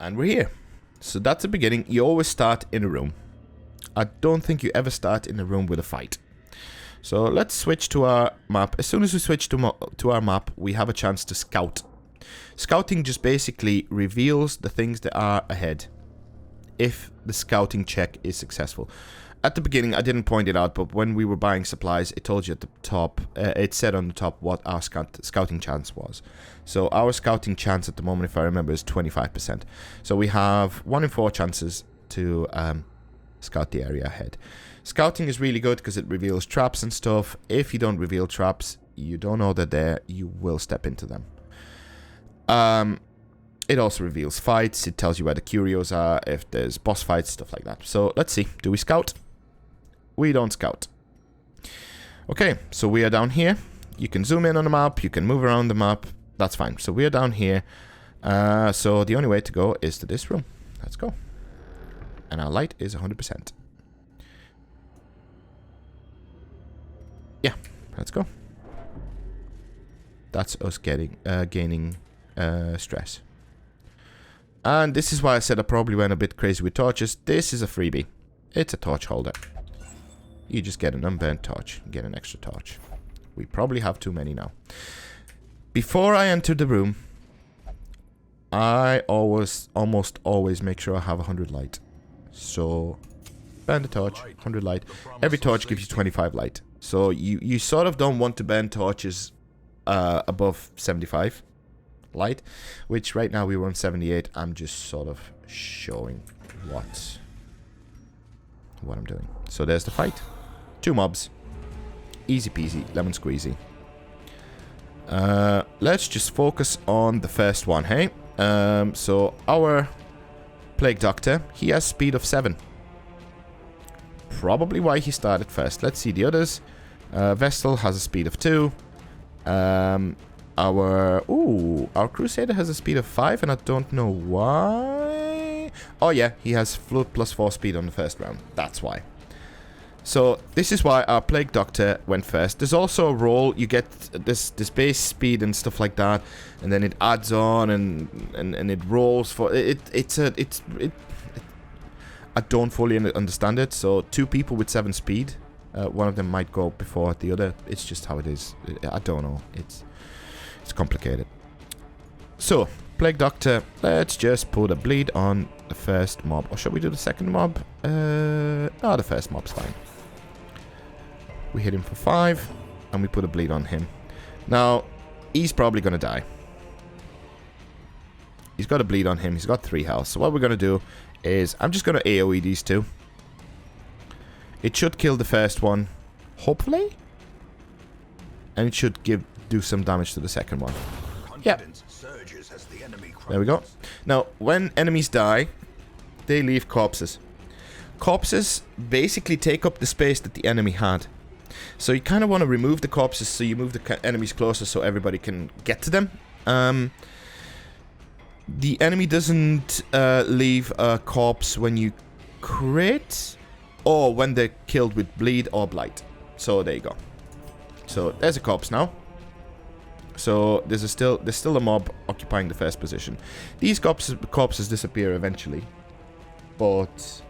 And we're here. So that's the beginning. You always start in a room. I don't think you ever start in a room with a fight. So let's switch to our map. As soon as we switch to our map, we have a chance to scout. Scouting just basically reveals the things that are ahead, if the scouting check is successful. At the beginning, I didn't point it out, but when we were buying supplies, it told you at the top, it said on the top what our scouting chance was. So our scouting chance at the moment, if I remember, is 25%. So we have 1 in 4 chances to scout the area ahead. Scouting is really good because it reveals traps and stuff. If you don't reveal traps, you don't know they're there, you will step into them. It also reveals fights. It tells you where the curios are, if there's boss fights, stuff like that. So let's see. Do we scout? We don't scout. Okay, so we are down here. You can zoom in on the map. You can move around the map. That's fine. So we are down here. So the only way to go is to this room. Let's go. And our light is 100%. Yeah, let's go. That's us gaining stress. And this is why I said I probably went a bit crazy with torches. This is a freebie. It's a torch holder. You just get an unburnt torch. Get an extra torch. We probably have too many now. Before I enter the room, I almost always make sure I have 100 light. So, burn the torch, 100 light. Every torch gives you 25 light. So, you sort of don't want to burn torches above 75 light, which right now we were on 78. I'm just sort of showing what I'm doing. So there's the fight. 2 mobs. Easy peasy, lemon squeezy. Let's just focus on the first one, hey? So our Plague Doctor, he has speed of 7. Probably why he started first. Let's see the others. Vestal has a speed of 2. Our Crusader has a speed of 5, and I don't know why. Oh yeah, he has float plus 4 speed on the first round. That's why. So this is why our Plague Doctor went first. There's also a roll. You get this base speed and stuff like that, and then it adds on and it rolls for it. I don't fully understand it. So 2 people with 7 speed, one of them might go before the other. It's just how it is. I don't know. It's complicated. So, Plague Doctor, let's just put a bleed on the first mob. Or should we do the second mob? No, the first mob's fine. We hit him for 5, and we put a bleed on him. Now, he's probably going to die. He's got a bleed on him. He's got 3 health. So what we're going to do is, I'm just going to AoE these 2. It should kill the first one, hopefully. And it should do some damage to the second one. Yeah. There we go. Now, when enemies die, they leave corpses. Corpses basically take up the space that the enemy had. So you kind of want to remove the corpses so you move the enemies closer so everybody can get to them. The enemy doesn't leave a corpse when you crit or when they're killed with bleed or blight. So there you go. So there's a corpse now. So there's still a mob occupying the first position. These corpses disappear eventually, but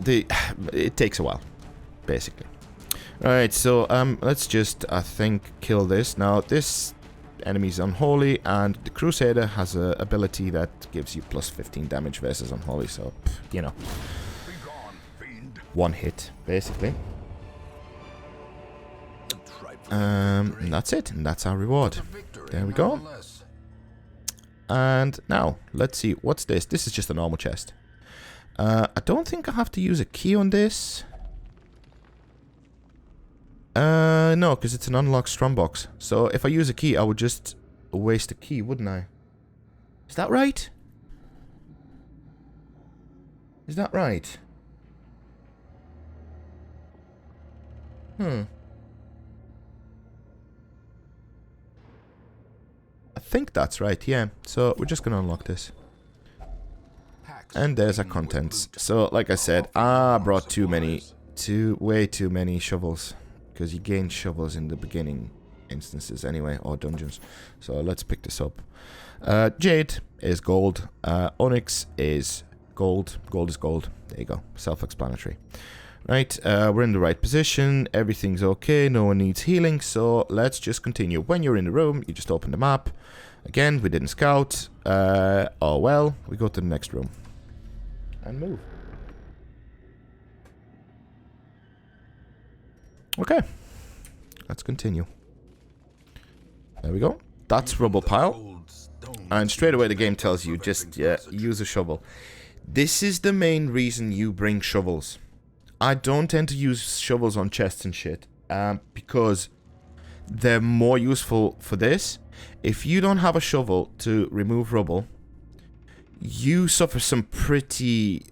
it takes a while, basically. Alright, so let's just I think kill this. Now this enemy's unholy, and the Crusader has an ability that gives you plus 15 damage versus unholy. So you know, 1 hit basically. And that's it, and that's our reward. There we go. And now, let's see, what's this? This is just a normal chest. I don't think I have to use a key on this. No, because it's an unlocked strongbox. So if I use a key, I would just waste a key, wouldn't I? Is that right? Is that right? I think that's right, yeah. So we're just gonna unlock this. And there's our contents. So, like I said, I brought way too many shovels. Because you gain shovels in the beginning instances anyway, or dungeons. So let's pick this up. Jade is gold. Onyx is gold. Gold is gold. There you go. Self-explanatory. Right, we're in the right position. Everything's okay. No one needs healing. So let's just continue. When you're in the room, you just open the map. Again, we didn't scout. Oh well. We go to the next room. And move. Okay. Let's continue. There we go. That's rubble pile. And straight away the game tells you just use a shovel. This is the main reason you bring shovels. I don't tend to use shovels on chests and shit because they're more useful for this. If you don't have a shovel to remove rubble, you suffer some pretty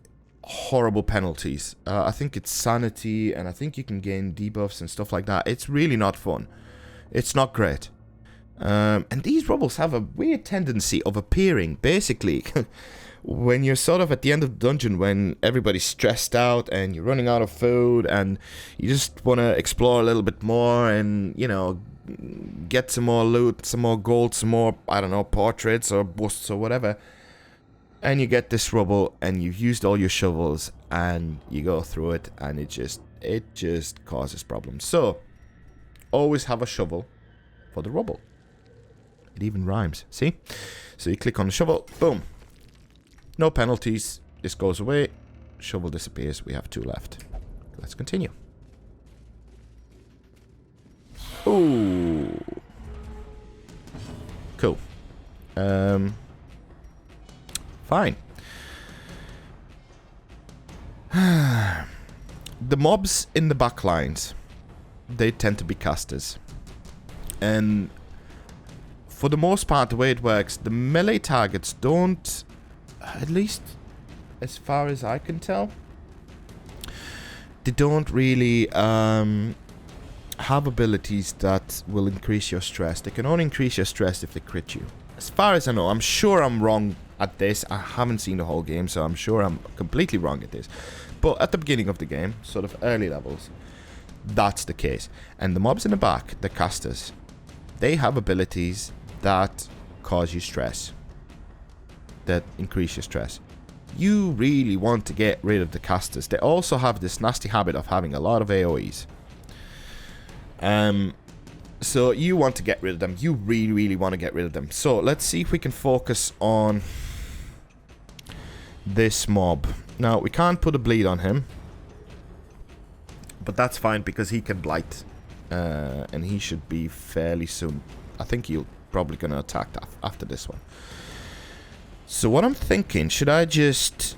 horrible penalties. I think it's sanity, and I think you can gain debuffs and stuff like that. It's really not fun. It's not great. And these rubbles have a weird tendency of appearing, basically, when you're sort of at the end of the dungeon, when everybody's stressed out and you're running out of food and you just want to explore a little bit more and, you know, get some more loot, some more gold, some more, I don't know, portraits or busts or whatever. And you get this rubble and you've used all your shovels and you go through it and it just causes problems. So, always have a shovel for the rubble. It even rhymes, see? So you click on the shovel, boom. No penalties. This goes away. Shovel disappears. We have 2 left. Let's continue. Ooh. Cool. Fine. The mobs in the back lines, they tend to be casters. And for the most part, the way it works, the melee targets don't, at least as far as I can tell, they don't really have abilities that will increase your stress. They can only increase your stress if they crit you. As far as I know, I'm sure I'm wrong at this. I haven't seen the whole game, so I'm sure I'm completely wrong at this. But at the beginning of the game, sort of early levels, that's the case. And the mobs in the back, the casters, they have abilities that cause you stress, that increase your stress. You really want to get rid of the casters. They also have this nasty habit of having a lot of AoEs. So you want to get rid of them. You really, really want to get rid of them. So let's see if we can focus on this mob. Now, we can't put a bleed on him, but that's fine because he can blight. And he should be fairly soon. I think he'll probably going to attack after this one. So what I'm thinking, should I just...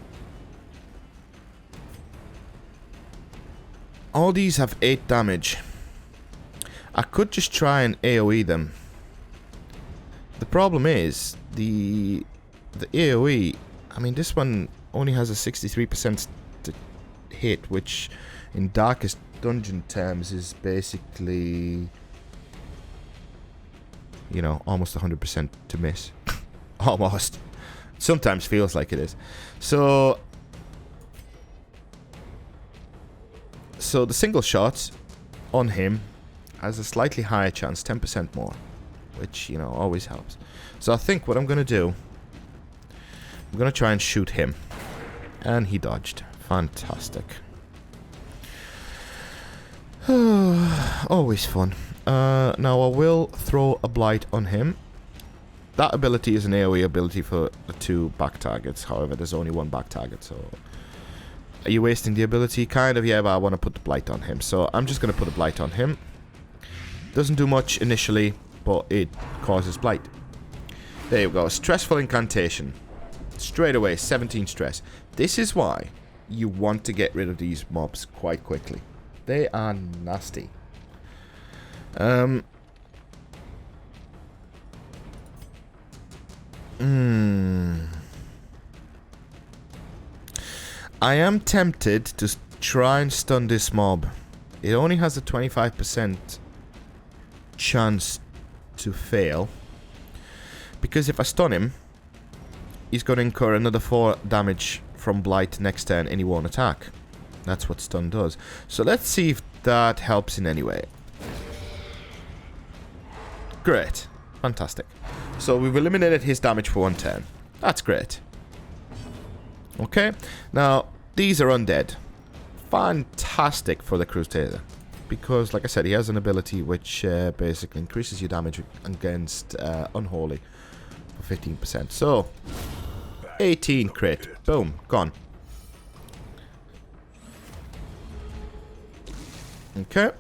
All these have 8 damage. I could just try and AoE them. The problem is, the AoE... I mean, this one only has a 63% to hit, which in Darkest Dungeon terms is basically... You know, almost 100% to miss. Almost. Sometimes feels like it is. So the single shot on him has a slightly higher chance, 10% more, which, you know, always helps. So I think what I'm going to do, I'm going to try and shoot him. And he dodged. Fantastic. Always fun. Now I will throw a blight on him. That ability is an AoE ability for the 2 back targets. However, there's only 1 back target, so... Are you wasting the ability? Kind of, yeah, but I want to put the blight on him. So I'm just going to put a blight on him. Doesn't do much initially, but it causes blight. There you go. Stressful incantation. Straight away, 17 stress. This is why you want to get rid of these mobs quite quickly. They are nasty. I am tempted to try and stun this mob. It only has a 25% chance to fail. Because if I stun him, he's going to incur another 4 damage from Blight next turn and he won't attack. That's what stun does. So let's see if that helps in any way. Great. Fantastic. So we've eliminated his damage for one turn. That's great. Okay. Now, these are undead. Fantastic for the Crusader. Because, like I said, he has an ability which basically increases your damage against Unholy for 15%. So, 18 crit. Boom. Gone. Okay.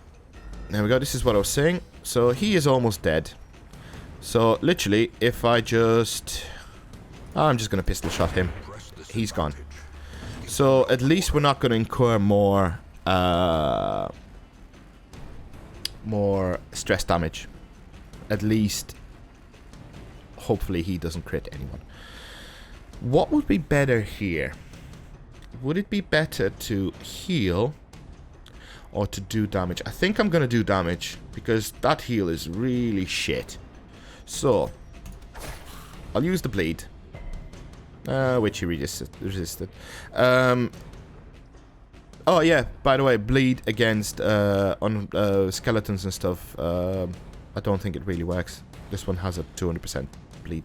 There we go. This is what I was saying. So, he is almost dead. So, literally, if I just... I'm just going to pistol shot him. He's gone. So, at least we're not going to incur more... more stress damage. At least, hopefully he doesn't crit anyone. What would be better here? Would it be better to heal or to do damage? I think I'm going to do damage because that heal is really shit. So, I'll use the bleed. Which he resisted. Oh yeah, by the way, bleed against on skeletons and stuff, I don't think it really works. This one has a 200% bleed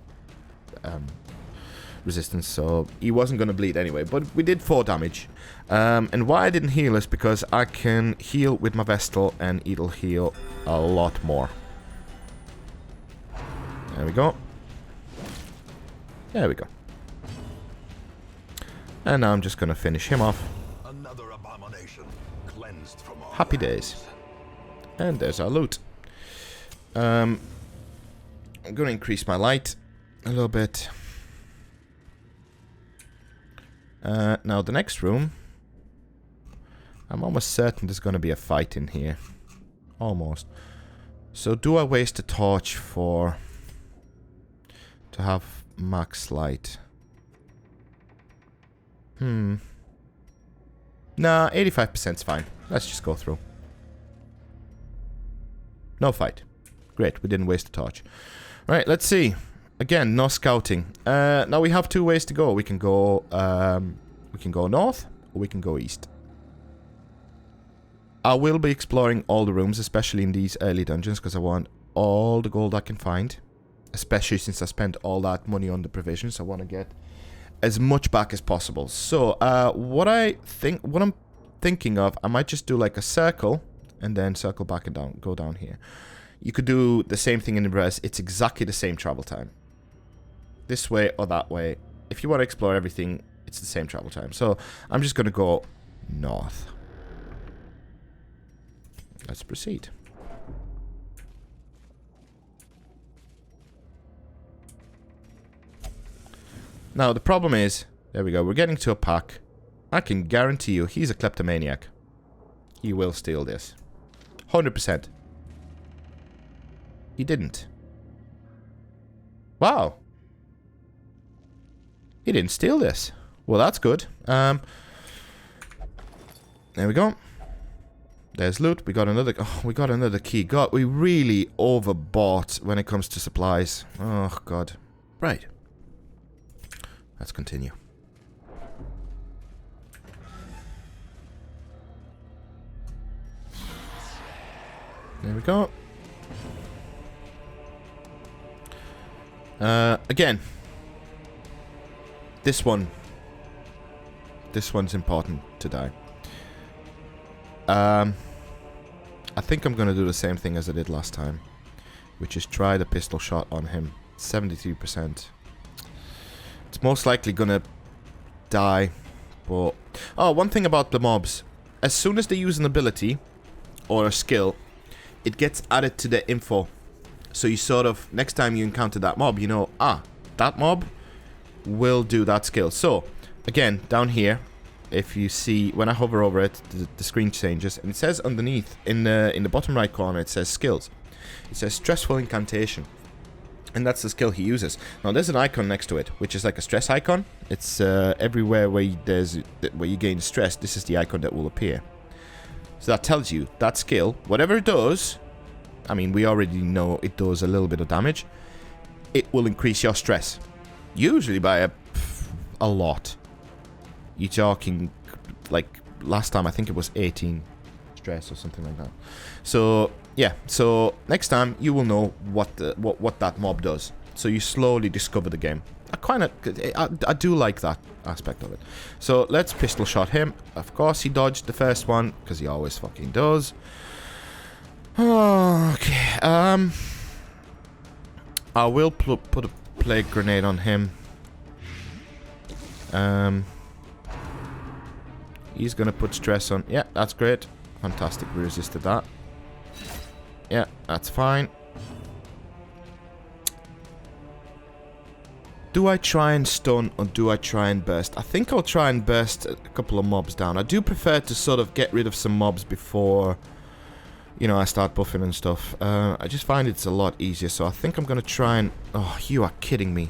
resistance, so he wasn't going to bleed anyway, but we did 4 damage. And why I didn't heal is because I can heal with my Vestal and it'll heal a lot more. There we go. There we go. And now I'm just going to finish him off. Another abomination cleansed from our Happy days. And there's our loot. I'm going to increase my light a little bit. Now the next room, I'm almost certain there's going to be a fight in here. Almost. So do I waste a torch to have max light? Nah, 85%'s fine. Let's just go through. No fight. Great, we didn't waste a torch. Right, let's see. Again, no scouting. Now we have 2 ways to go. We can go north, or we can go east. I will be exploring all the rooms, especially in these early dungeons, because I want all the gold I can find. Especially since I spent all that money on the provisions. I want to get as much back as possible. So, what I'm thinking of, I might just do like a circle, and then circle back and down, go down here. You could do the same thing in the reverse. It's exactly the same travel time. This way or that way. If you want to explore everything, it's the same travel time. So, I'm just going to go north. Let's proceed. Now, the problem is, there we go, we're getting to a pack. I can guarantee you, he's a kleptomaniac. He will steal this. 100%. He didn't. Wow. He didn't steal this. Well, that's good. There we go. There's loot. We got another key. God, we really overbought when it comes to supplies. Oh, God. Right. Let's continue. There we go. Again. This one's important to die. I think I'm going to do the same thing as I did last time, which is try the pistol shot on him. 73%. It's most likely gonna die, but... Oh, one thing about the mobs. As soon as they use an ability, or a skill, it gets added to the info. So you sort of, next time you encounter that mob, you know, that mob will do that skill. So, again, down here, if you see, when I hover over it, the screen changes, and it says underneath, in the bottom right corner, it says skills. It says stressful incantation. And that's the skill he uses. Now, there's an icon next to it, which is like a stress icon. It's everywhere where you gain stress, this is the icon that will appear. So that tells you that skill, whatever it does, I mean, we already know it does a little bit of damage. It will increase your stress. Usually by a lot. You're talking, like, last time I think it was 18 stress or something like that. So yeah, so next time you will know what that mob does. So you slowly discover the game. I do like that aspect of it. So let's pistol shot him. Of course he dodged the first one, because he always fucking does. Okay, I will put a plague grenade on him. He's gonna put stress on. Yeah, that's great. Fantastic, we resisted that. Yeah, that's fine. Do I try and stun or do I try and burst? I think I'll try and burst a couple of mobs down. I do prefer to sort of get rid of some mobs before, you know, I start buffing and stuff. I just find it's a lot easier, so I think I'm gonna try and... Oh, you are kidding me.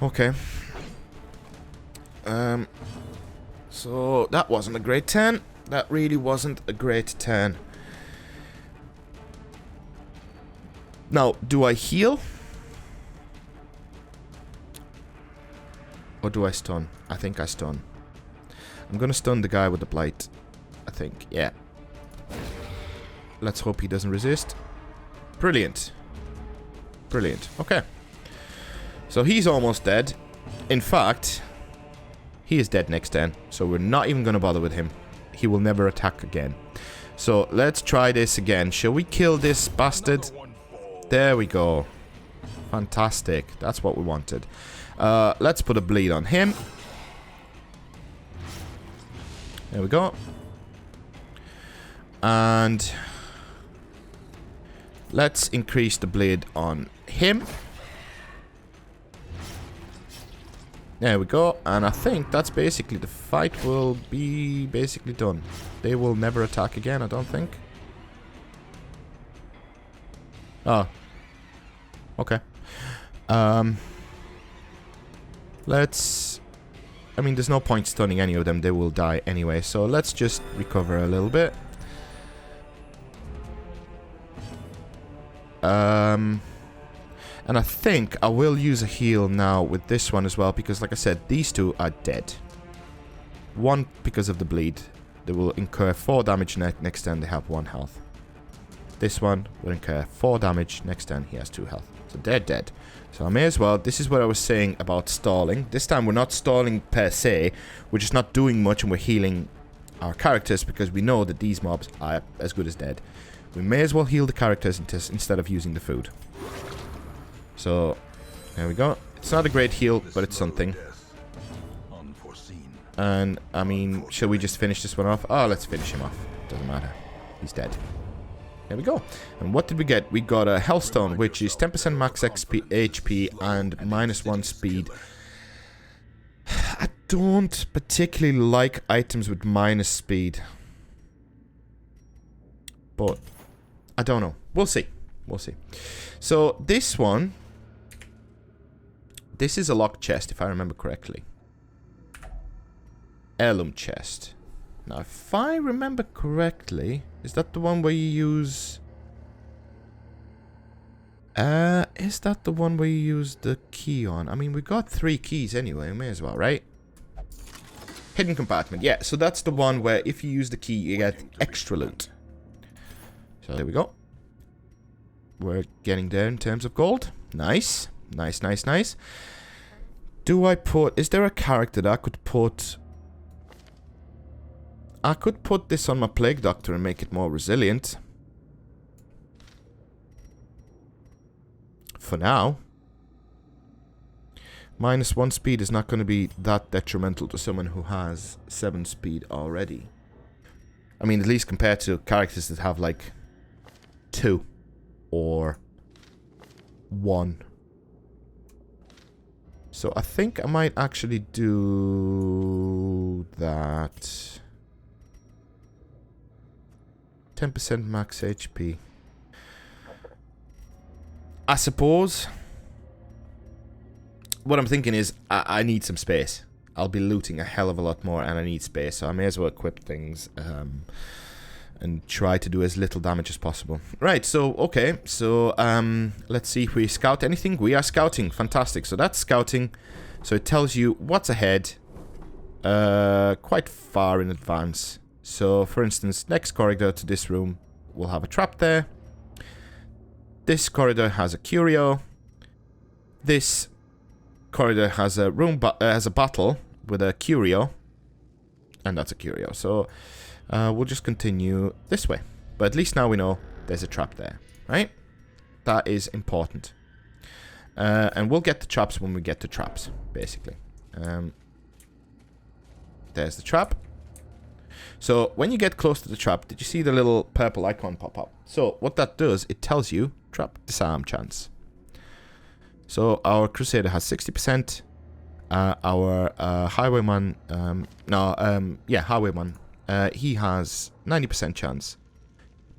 Okay. So that wasn't a great turn. That really wasn't a great turn. Now, do I heal? Or do I stun? I think I stun. I'm gonna stun the guy with the blight. I think, yeah. Let's hope he doesn't resist. Brilliant. Brilliant. Okay. So he's almost dead. In fact, he is dead next turn. So we're not even gonna bother with him. He will never attack again. So let's try this again. Shall we kill this bastard? There we go. Fantastic. That's what we wanted. Let's put a bleed on him. There we go. And let's increase the bleed on him. There we go. And I think that's basically the fight will be basically done. They will never attack again, I don't think. Oh. Okay. Let's... I mean, there's no point stunning any of them. They will die anyway. So let's just recover a little bit. And I think I will use a heal now with this one as well. Because, like I said, these two are dead. One, because of the bleed. They will incur 4 damage next turn. They have 1 health. This one will incur 4 damage. Next turn, he has 2 health. So they're dead. So I may as well. This is what I was saying about stalling. This time we're not stalling per se. We're just not doing much and we're healing our characters because we know that these mobs are as good as dead. We may as well heal the characters instead of using the food. So there we go. It's not a great heal, but it's something. And I mean, shall we just finish this one off? Oh, let's finish him off. Doesn't matter. He's dead. There we go. And what did we get? We got a Hellstone, which is 10% max XP, HP and -1 speed. I don't particularly like items with minus speed. But I don't know. We'll see. We'll see. So this one... This is a locked chest, if I remember correctly. Heirloom chest. Now, if I remember correctly, is that the one where you use... is that the one where you use the key on? I mean, we got 3 keys anyway, may as well, right? Hidden compartment, yeah. So that's the one where if you use the key, you get extra loot. So there we go. We're getting there in terms of gold. Nice. Nice, nice, nice. Do I put... Is there a character that I could put... I could put this on my Plague Doctor and make it more resilient. For now. -1 speed is not going to be that detrimental to someone who has 7 speed already. I mean, at least compared to characters that have like 2 or 1. So I think I might actually do that. 10% max HP. I suppose what I'm thinking is I need some space. I'll be looting a hell of a lot more and I need space, so I may as well equip things and try to do as little damage as possible. Right, so, okay, so let's see if we scout anything. We are scouting, fantastic. So that's scouting, so it tells you what's ahead quite far in advance. So, for instance, next corridor to this room will have a trap there. This corridor has a curio. This corridor has a has a battle with a curio, and that's a curio. So we'll just continue this way. But at least now we know there's a trap there, right? That is important. And we'll get the traps when we get to traps, basically. There's the trap. So when you get close to the trap, did you see the little purple icon pop up? So what that does, it tells you trap disarm chance. So our Crusader has 60%. Our Highwayman, Highwayman, he has 90% chance.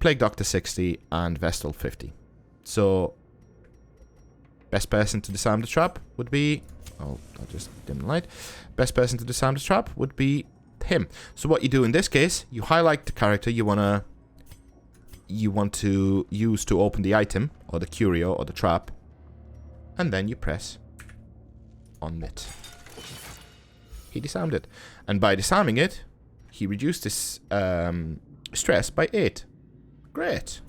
Plague Doctor 60 and Vestal 50. So best person to disarm the trap would be... Oh, I'll just dim the light. Best person to disarm the trap would be him. So what you do in this case, you highlight the character you want to use to open the item, or the curio, or the trap, and then you press on it. He disarmed it. And by disarming it, he reduced his stress by 8. Great.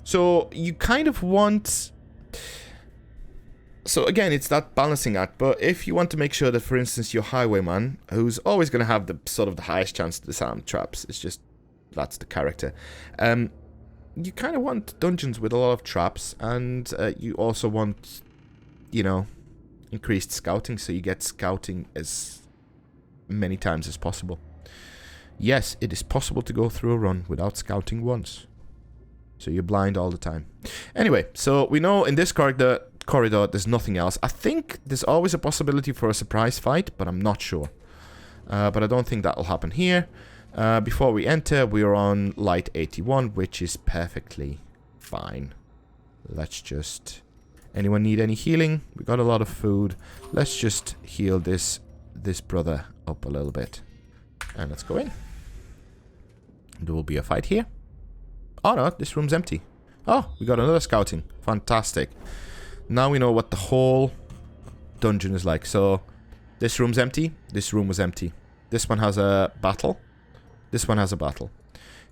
So you kind of want... So again, it's that balancing act, but if you want to make sure that, for instance, your Highwayman, who's always going to have the sort of the highest chance to disarm traps, it's just, that's the character. You kind of want dungeons with a lot of traps, and you also want, you know, increased scouting, so you get scouting as many times as possible. Yes, it is possible to go through a run without scouting once. So you're blind all the time. Anyway, so we know in this corridor there's nothing else. I think there's always a possibility for a surprise fight, but I'm not sure. But I don't think that'll happen here. Before we enter, we are on light 81, which is perfectly fine. Let's just... Anyone need any healing? We got a lot of food. Let's just heal this brother up a little bit. And let's go in. There will be a fight here. Oh no, this room's empty. Oh, we got another scouting. Fantastic. Now we know what the whole dungeon is like. So, this room's empty. This room was empty. This one has a battle. This one has a battle.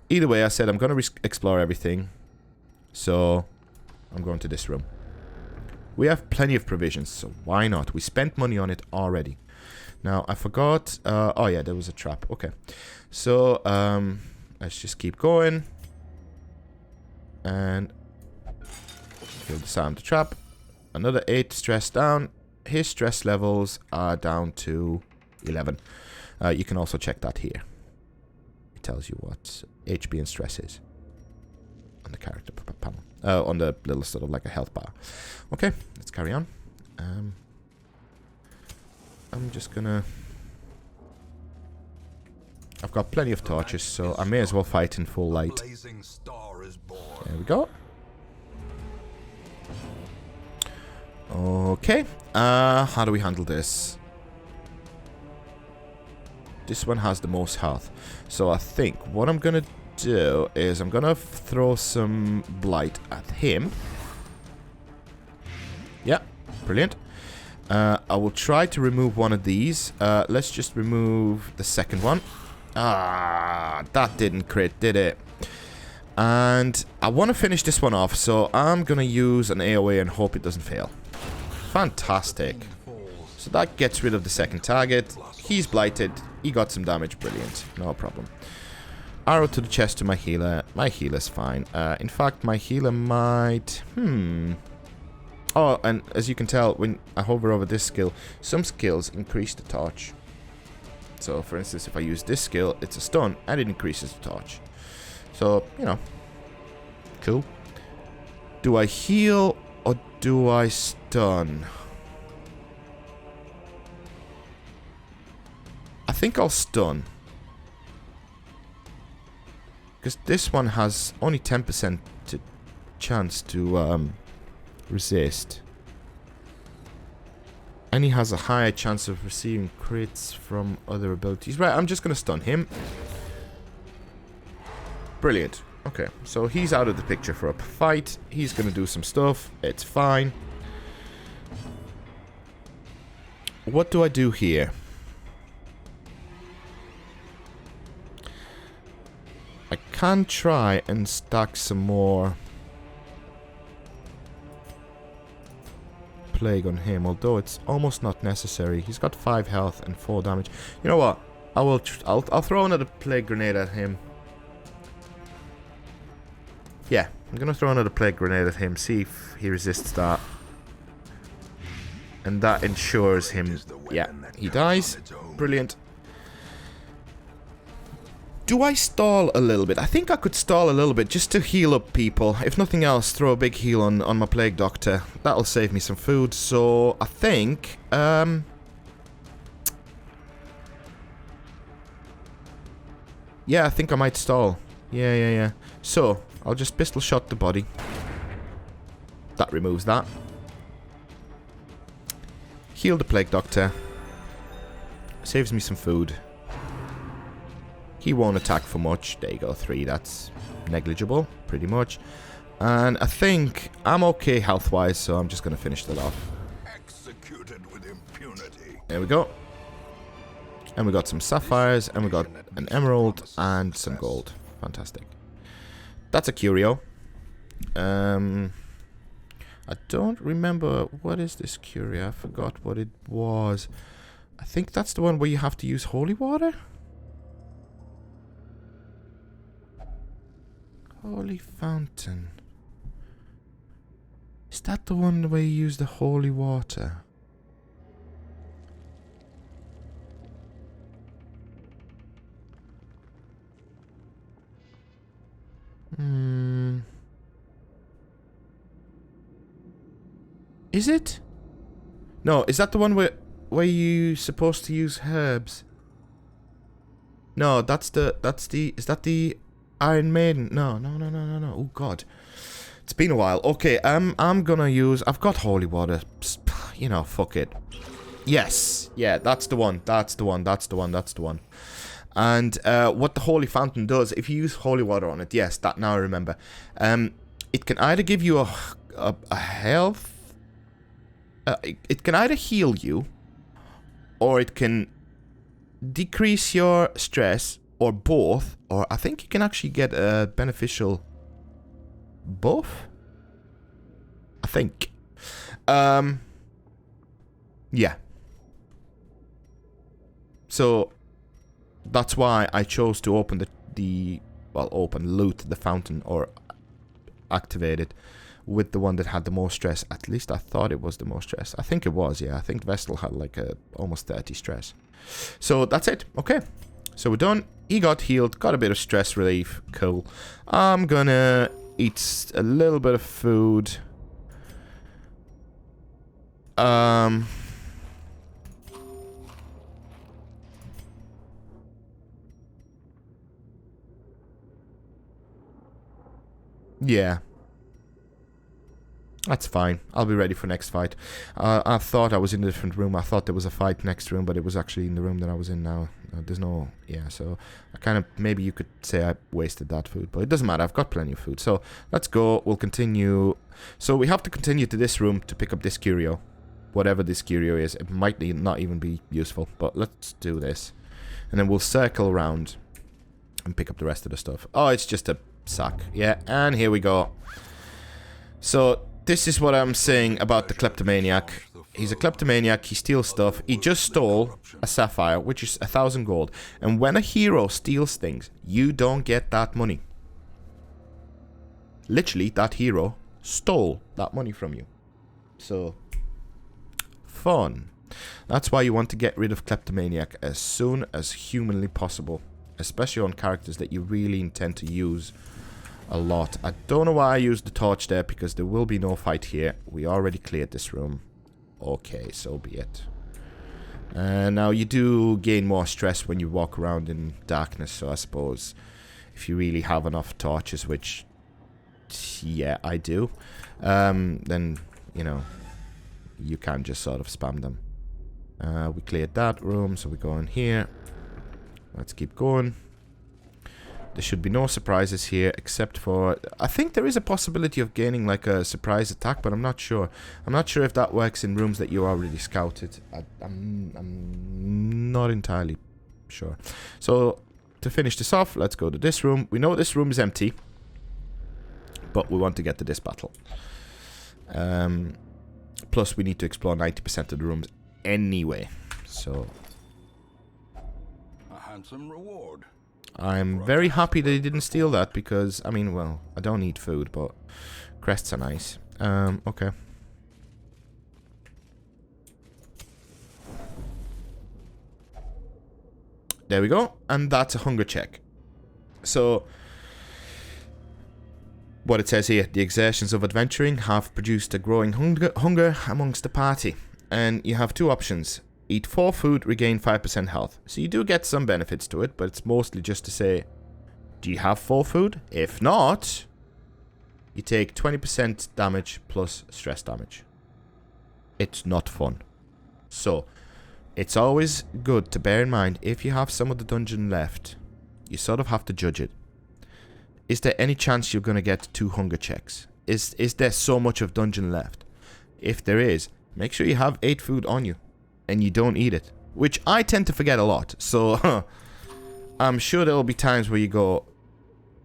Either way, I said I'm going to explore everything. So, I'm going to this room. We have plenty of provisions, so why not? We spent money on it already. Now, I forgot... oh yeah, there was a trap. Okay. So, let's just keep going. And... he'll disarm the trap. Another 8 stress down. His stress levels are down to 11. You can also check that here. It tells you what HP and stress is on the character panel. On the little sort of like a health bar. Okay, let's carry on. I'm just gonna... I've got plenty of torches, so I may as well fight in full light. There we go. Okay, how do we handle this? This one has the most health. So I think what I'm gonna do is I'm gonna throw some blight at him. Yeah, brilliant. I will try to remove one of these. Let's just remove the second one. Ah, that didn't crit, did it? And I want to finish this one off, so I'm gonna use an AoE and hope it doesn't fail. Fantastic. So that gets rid of the second target. He's blighted. He got some damage. Brilliant. No problem. Arrow to the chest to my healer. My healer's fine. In fact, my healer might... Oh, and as you can tell, when I hover over this skill, some skills increase the torch. So, for instance, if I use this skill, it's a stun, and it increases the torch. So, you know. Cool. Do I heal, or do I stun? I think I'll stun. Because this one has only 10% chance to resist. And he has a higher chance of receiving crits from other abilities. Right, I'm just going to stun him. Brilliant. Okay, so he's out of the picture for a fight. He's going to do some stuff. It's fine. What do I do here? can try and stack some more plague on him, although it's almost not necessary. He's got 5 health and 4 damage. You know what? I'll throw another plague grenade at him. Yeah, I'm gonna throw another plague grenade at him, see if he resists that. And that ensures him... Yeah, he dies. Brilliant. Do I stall a little bit? I think I could stall a little bit just to heal up people. If nothing else, throw a big heal on my Plague Doctor. That'll save me some food. So, I think... yeah, I think I might stall. Yeah. So, I'll just pistol shot the body. That removes that. Heal the Plague Doctor. Saves me some food. He won't attack for much. There you go, 3. That's negligible, pretty much. And I think I'm okay health-wise, so I'm just going to finish that off. Executed with impunity. There we go. And we got some sapphires, and we got an emerald, and some gold. Fantastic. That's a curio. I don't remember... What is this curio? I forgot what it was. I think that's the one where you have to use holy water? Holy fountain. Is that the one where you use the holy water? Is it? No, is that the one where you supposed to use herbs? No, is that the Iron Maiden? No. Oh god. It's been a while. Okay, I'm gonna use... I've got holy water. You know, fuck it. Yes. Yeah, that's the one. That's the one. And what the holy fountain does, if you use holy water on it, yes, that now I remember. It can either give you a health... it can either heal you, or it can decrease your stress, or both, or I think you can actually get a beneficial buff. I think. Yeah. So that's why I chose to open loot the fountain, or activate it with the one that had the most stress. At least I thought it was the most stress. I think it was, yeah. I think Vestal had like almost 30 stress. So that's it. Okay. So we're done. He got healed, got a bit of stress relief. Cool. I'm gonna eat a little bit of food. Yeah. That's fine. I'll be ready for next fight. I thought I was in a different room. I thought there was a fight next room, but it was actually in the room that I was in now. There's no... Yeah, so I kind of... Maybe you could say I wasted that food, but it doesn't matter. I've got plenty of food. So let's go. We'll continue. So we have to continue to this room to pick up this curio. Whatever this curio is. It might not even be useful, but let's do this. And then we'll circle around and pick up the rest of the stuff. Oh, it's just a sack. Yeah, and here we go. So... This is what I'm saying about the kleptomaniac. He's a kleptomaniac, he steals stuff. He just stole a sapphire, which is 1,000 gold. And when a hero steals things, you don't get that money. Literally, that hero stole that money from you. So, fun. That's why you want to get rid of kleptomaniac as soon as humanly possible. Especially on characters that you really intend to use a lot. I don't know why I used the torch there, because there will be no fight here. We already cleared this room. Okay, so be it. Now you do gain more stress when you walk around in darkness, so I suppose if you really have enough torches, which, yeah, I do, then, you know, you can just sort of spam them. We cleared that room, so we go in here. Let's keep going. There should be no surprises here, except for... I think there is a possibility of gaining, like, a surprise attack, but I'm not sure. I'm not sure if that works in rooms that you already scouted. I'm not entirely sure. So, to finish this off, let's go to this room. We know this room is empty, but we want to get to this battle. Plus, we need to explore 90% of the rooms anyway. So, A handsome reward. I'm very happy that he didn't steal that because, I mean, well, I don't need food, but crests are nice. Okay. There we go, and that's a hunger check. So, what it says here, the exertions of adventuring have produced a growing hunger amongst the party. And you have two options. Eat 4 food, regain 5% health. So you do get some benefits to it, but it's mostly just to say, do you have 4 food? If not, you take 20% damage plus stress damage. It's not fun. So, it's always good to bear in mind, if you have some of the dungeon left, you sort of have to judge it. Is there any chance you're going to get 2 hunger checks? Is there so much of dungeon left? If there is, make sure you have 8 food on you, and you don't eat it. Which I tend to forget a lot, so I'm sure there will be times where you go,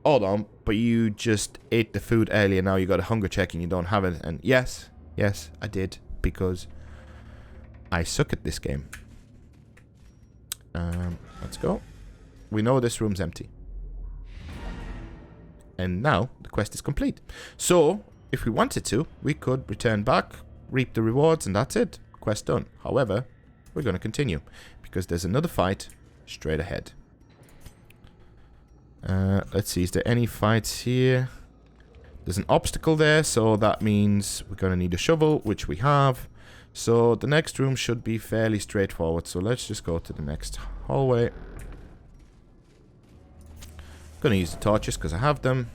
hold on, but you just ate the food earlier, now you got a hunger check and you don't have it. And yes, I did, because I suck at this game. Let's go. We know this room's empty. And now the quest is complete. So, if we wanted to, we could return back, reap the rewards, and that's it. Quest done. However, we're going to continue, because there's another fight straight ahead. Let's see, is there any fights here? There's an obstacle there, so that means we're going to need a shovel, which we have. So the next room should be fairly straightforward. So let's just go to the next hallway. Going to use the torches because I have them.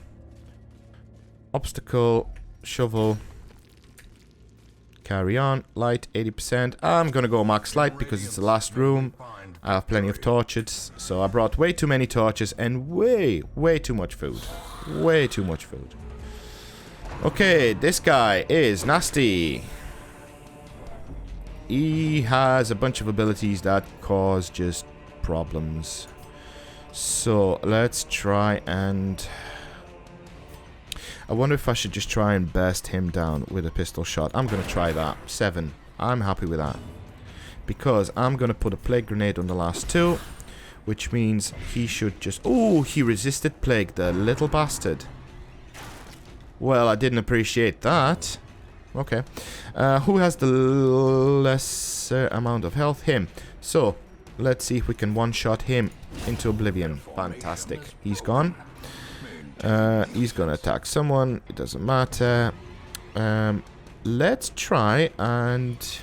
Obstacle, shovel. Carry on. Light, 80%. I'm going to go max light because it's the last room. I have plenty of torches. So I brought way too many torches and way too much food. Way too much food. Okay, this guy is nasty. He has a bunch of abilities that cause just problems. So, let's try and... I wonder if I should just try and burst him down with a pistol shot. I'm going to try that. 7. I'm happy with that. Because I'm going to put a plague grenade on the last 2. Which means he should just... Oh, he resisted plague, the little bastard. Well, I didn't appreciate that. Okay. Who has the lesser amount of health? Him. So, let's see if we can one-shot him into oblivion. Fantastic. He's gone. He's gonna attack someone. It doesn't matter. Let's try and...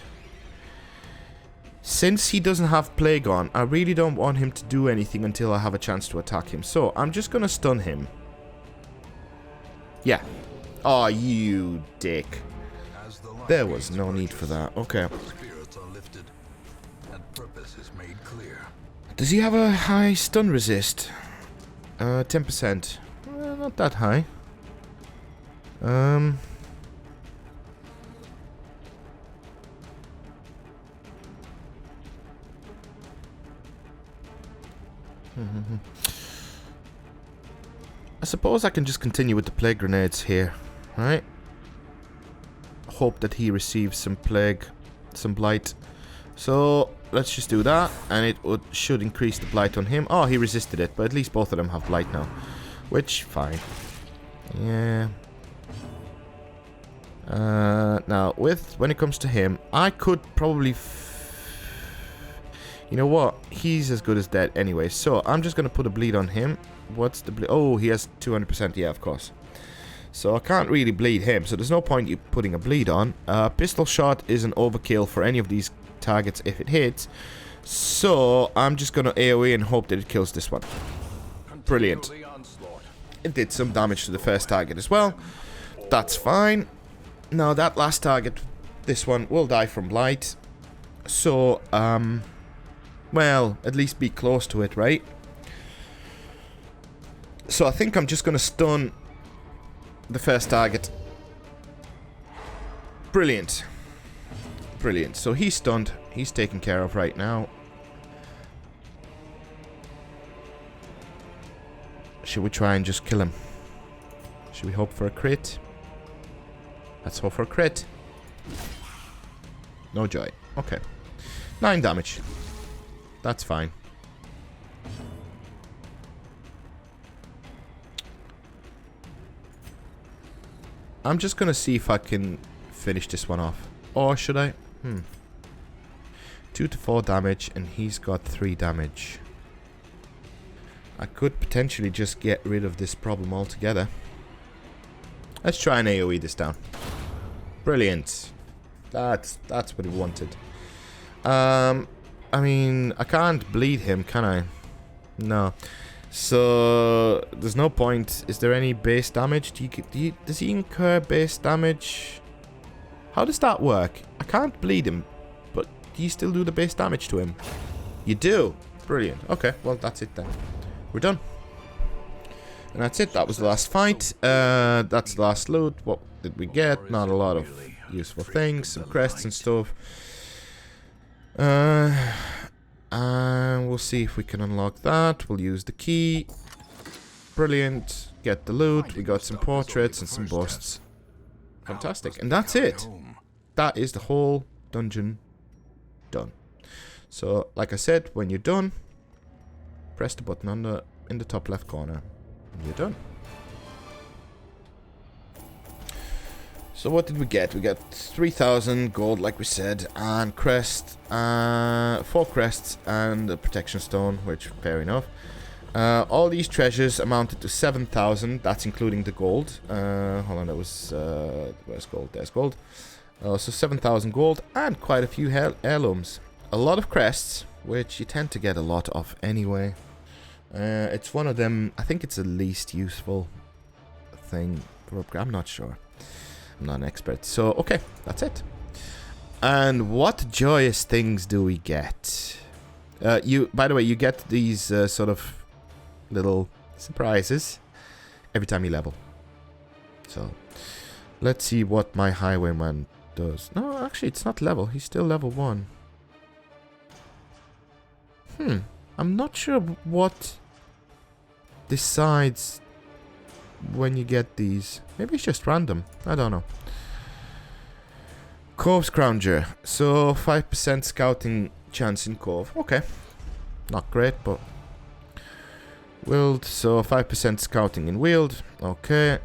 Since he doesn't have plague on, I really don't want him to do anything until I have a chance to attack him. So, I'm just gonna stun him. Yeah. Oh, you dick. There was no need for that. Okay. Does he have a high stun resist? 10%. Not that high. I suppose I can just continue with the plague grenades here, right? Hope that he receives some plague, some blight. So let's just do that, and it should increase the blight on him. Oh, he resisted it, but at least both of them have blight now, which fine. Yeah. Now when it comes to him, I could probably. You know what? He's as good as dead anyway. So I'm just gonna put a bleed on him. What's the bleed? Oh, he has 200%. Yeah, of course. So I can't really bleed him, so there's no point you putting a bleed on. Pistol shot is an overkill for any of these targets if it hits. So I'm just going to AoE and hope that it kills this one. Brilliant. It did some damage to the first target as well. That's fine. Now that last target, this one, will die from blight. So, well, at least be close to it, right? So I think I'm just going to stun the first target. Brilliant. Brilliant. So he's stunned. He's taken care of right now. Should we try and just kill him? Should we hope for a crit? Let's hope for a crit. No joy. Okay. 9 damage. That's fine. I'm just gonna see if I can finish this one off. Or should I? 2 to 4 damage, and he's got 3 damage. I could potentially just get rid of this problem altogether. Let's try and AoE this down. Brilliant. That's what we wanted. I mean, I can't bleed him, can I? No. So there's no point. Is there any base damage? Does he incur base damage? How does that work? I can't bleed him, but do you still do the base damage to him? You do. Brilliant. Okay, well that's it then. We're done. And that's it. That was the last fight. That's the last loot. What did we get? Not a lot of useful things. Some crests and stuff. And we'll see if we can unlock that. We'll use the key. Brilliant. Get the loot. We got some portraits and some busts. Fantastic. And that's it. That is the whole dungeon done. So, like I said, when you're done, press the button in the top left corner. And you're done. So what did we get? We got 3,000 gold, like we said, and crest, 4 crests and a protection stone, which fair enough. All these treasures amounted to 7,000. That's including the gold. Hold on, that was where's gold? There's gold. So 7,000 gold and quite a few heirlooms. A lot of crests, which you tend to get a lot of anyway. It's one of them. I think it's the least useful thing for upgrade. I'm not sure. I'm not an expert. So, okay, that's it. And what joyous things do we get? By the way, you get these sort of little surprises every time you level. So, let's see what my highwayman does. No, actually, it's not level. He's still level 1. I'm not sure what decides when you get these. Maybe it's just random. I don't know. Cove Scrounger. So 5% scouting chance in Cove. Okay. Not great, but Wield. So 5% scouting in Wield. Okay.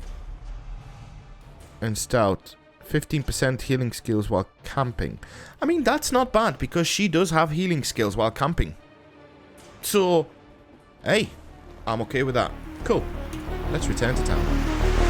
And Stout. 15% healing skills while camping. I mean, that's not bad because she does have healing skills while camping. So, hey, I'm okay with that. Cool. Let's return to town.